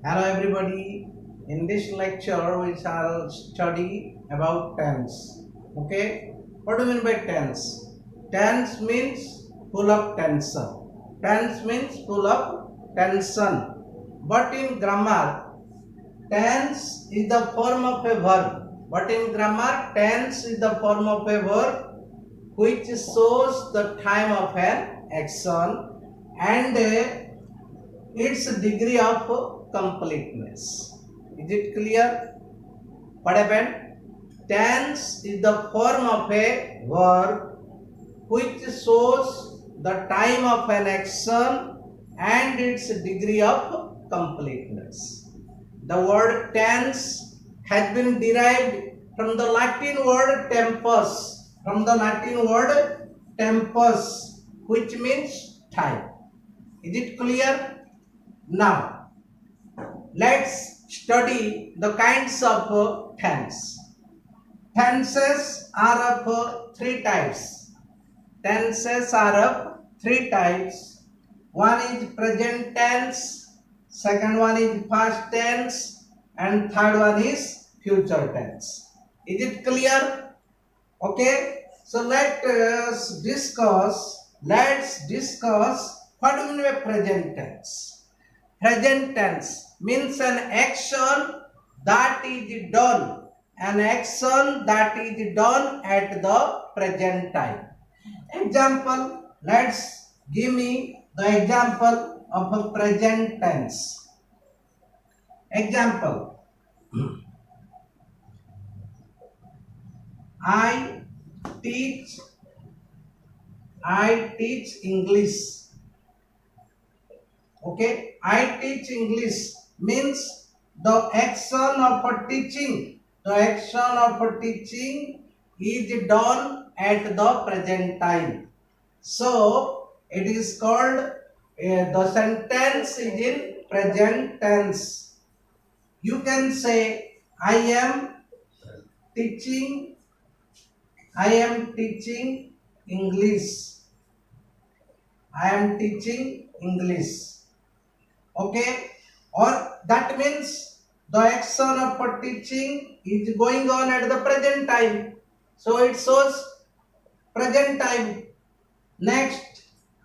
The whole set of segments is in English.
Hello everybody. In this lecture we shall study about tense. Okay. What do you mean by tense? Tense means full of tension. Tense means full of tension. But in grammar, tense is the form of a verb. But in grammar, tense is the form of a verb which shows the time of an action and its degree of completeness. Is it clear? What happened? Tense is the form of a verb which shows the time of an action and its degree of completeness. The word tense has been derived from the Latin word tempus, which means time. Is it clear? Now, let's study the kinds of tense. Tenses are of three types. One is present tense, second one is past tense, and third one is future tense. Is it clear? Okay. So let's discuss what do you mean by present tense. Present tense means an action that is done at the present time. Example, let's give me the example of a present tense. Example, I teach English. Okay, I teach English means the action of teaching is done at the present time. So it is called the sentence is in present tense. You can say I am teaching English. Okay, or that means the action of teaching is going on at the present time, so it shows present time. Next,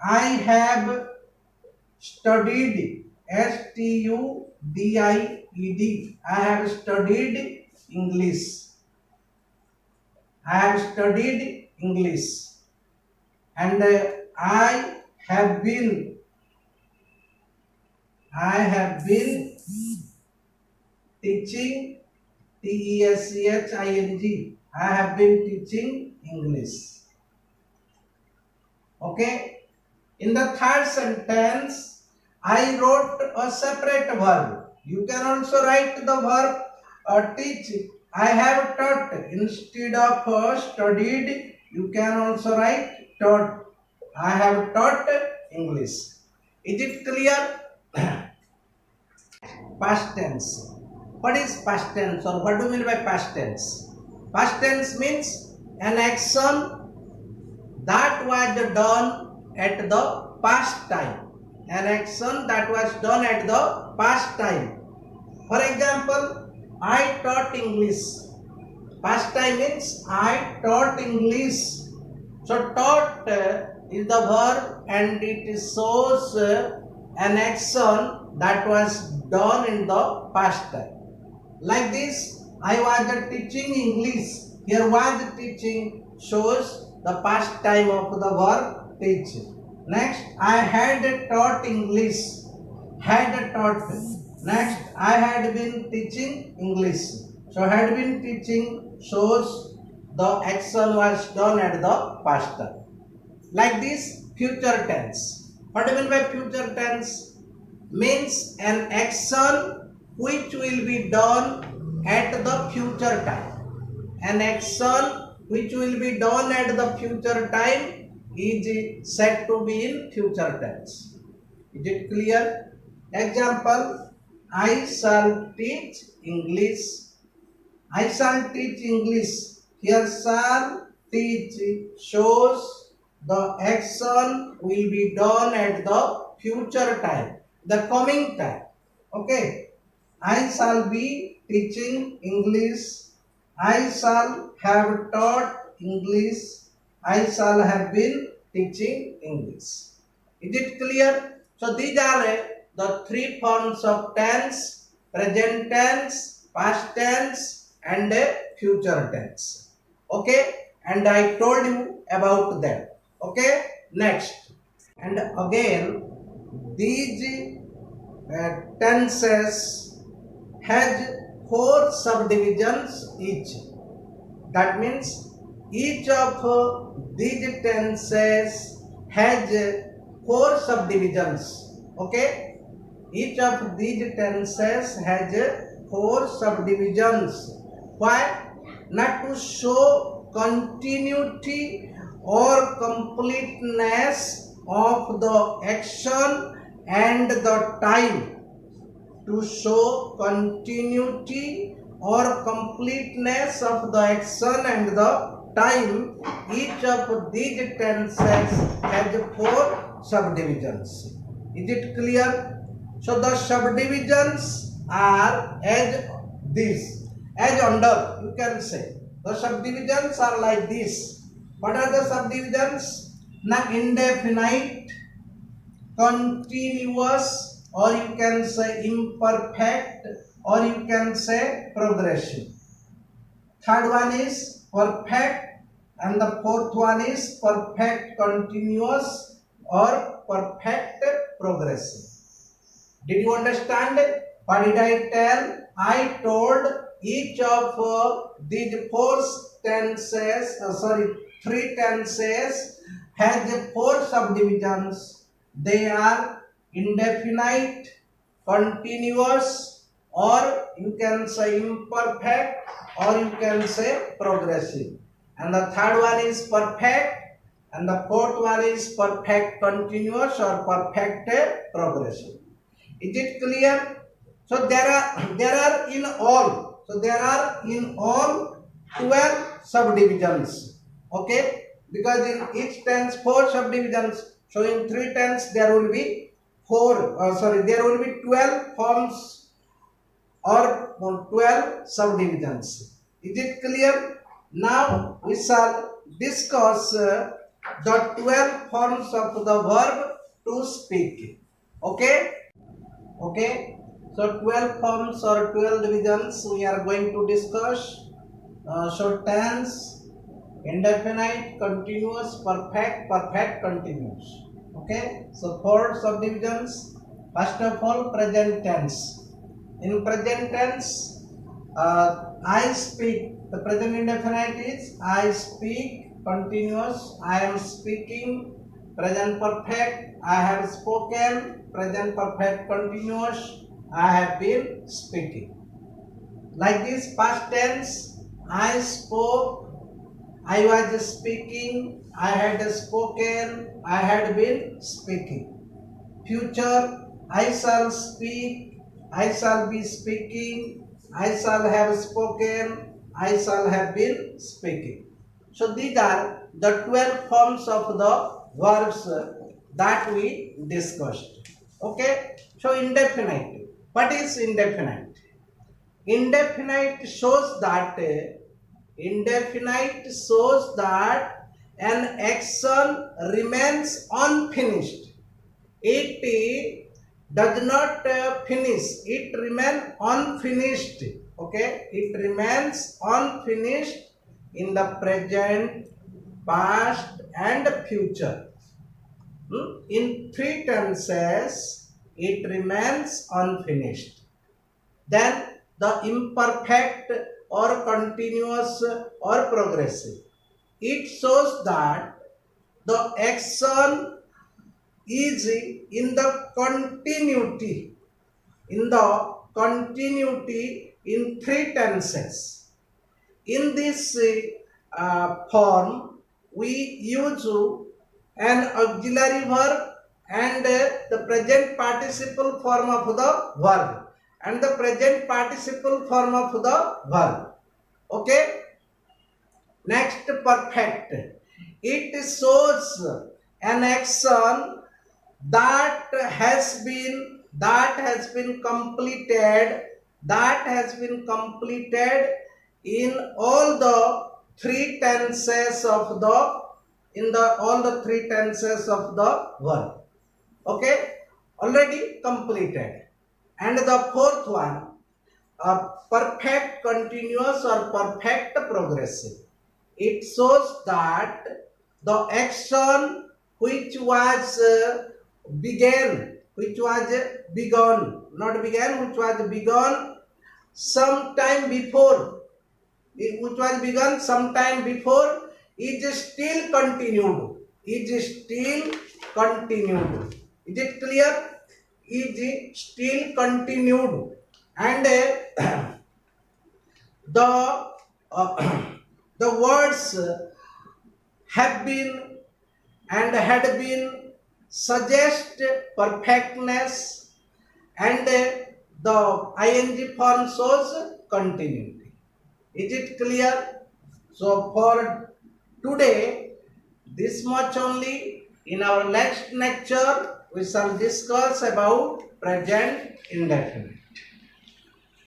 I have studied, studied, I have studied English, and I have been teaching, tesching, I have been teaching English. Okay. In the third sentence, I wrote a separate verb. You can also write the verb teach. I have taught. Instead of studied, you can also write taught. I have taught English. Is it clear? Past tense. What is past tense, or what do you mean by past tense? Past tense means an action that was done at the past time. For example, I taught English. Past time means I taught English. So taught is the verb and it shows an action that was done in the past time. Like this, I was teaching English. Here was teaching shows the past time of the verb teach. Next, I had taught English. Next, I had been teaching English. So had been teaching shows the action was done at the past time. Like this, future tense. What do you mean by future tense? Means an action which will be done at the future time. An action which will be done at the future time is said to be in future tense. Is it clear? Example, I shall teach English. Here shall teach shows the action will be done at the future time, the coming time. Okay. I shall be teaching English. I shall have taught English. I shall have been teaching English. Is it clear? So these are the three forms of tense: present tense, past tense, and future tense. Okay? And I told you about that. Okay? Next. And again, these tenses has four subdivisions each. That means each of these tenses has four subdivisions. Okay, each of these tenses has four subdivisions. Why? Not to show continuity or completeness of the action and the time. To show continuity or completeness of the action and the time, each of these tenses has four subdivisions. Is it clear? So the subdivisions are as this, as under, you can say. The subdivisions are like this. What are the subdivisions? Now, indefinite, continuous, or you can say imperfect, or you can say progressive. Third one is perfect, and the fourth one is perfect continuous or perfect progressive. Did you understand? What did I tell? I told each of these three tenses has four subdivisions. They are indefinite, continuous, or you can say imperfect, or you can say progressive. And the third one is perfect, and the fourth one is perfect continuous or perfect progressive. Is it clear? So there are in all 12 subdivisions. Okay, because in each tense four subdivisions. So in three tense there will be there will be 12 forms or 12 subdivisions. Is it clear? Now we shall discuss the 12 forms of the verb to speak. Okay? Okay? So 12 forms or 12 divisions we are going to discuss. So tense, indefinite, continuous, perfect, perfect, continuous. Okay? So four subdivisions. First of all, present tense. In present tense, I speak. The present indefinite is I speak. Continuous, I am speaking. Present perfect, I have spoken. Present perfect continuous, I have been speaking. Like this, past tense, I spoke, I was speaking, I had spoken, I had been speaking. Future, I shall speak, I shall be speaking, I shall have spoken, I shall have been speaking. So these are the 12 forms of the verbs that we discussed. Okay, so indefinite. What is indefinite? Indefinite shows that an action remains unfinished. It does not finish. It remains unfinished. Okay, it remains unfinished in the present, past, and future. In three tenses, it remains unfinished. Then the imperfect or continuous or progressive. It shows that the action is in the continuity, in three tenses. In this form, we use an auxiliary verb and the present participle form of the verb and the present participle form of the verb. Okay. Next, perfect. It shows an action that has been completed that has been completed in all the three tenses of the all the three tenses of the verb. Okay, already completed. And the fourth one, perfect continuous or perfect progressive. It shows that the action which was which was begun sometime before, which was begun sometime before, is still continued. Is still continued. Is it clear? Is still continued. And the the words have been and had been suggest perfectness, and the ing form shows continuity. Is it clear? So for today, this much only. In our next lecture, we shall discuss about present indefinite.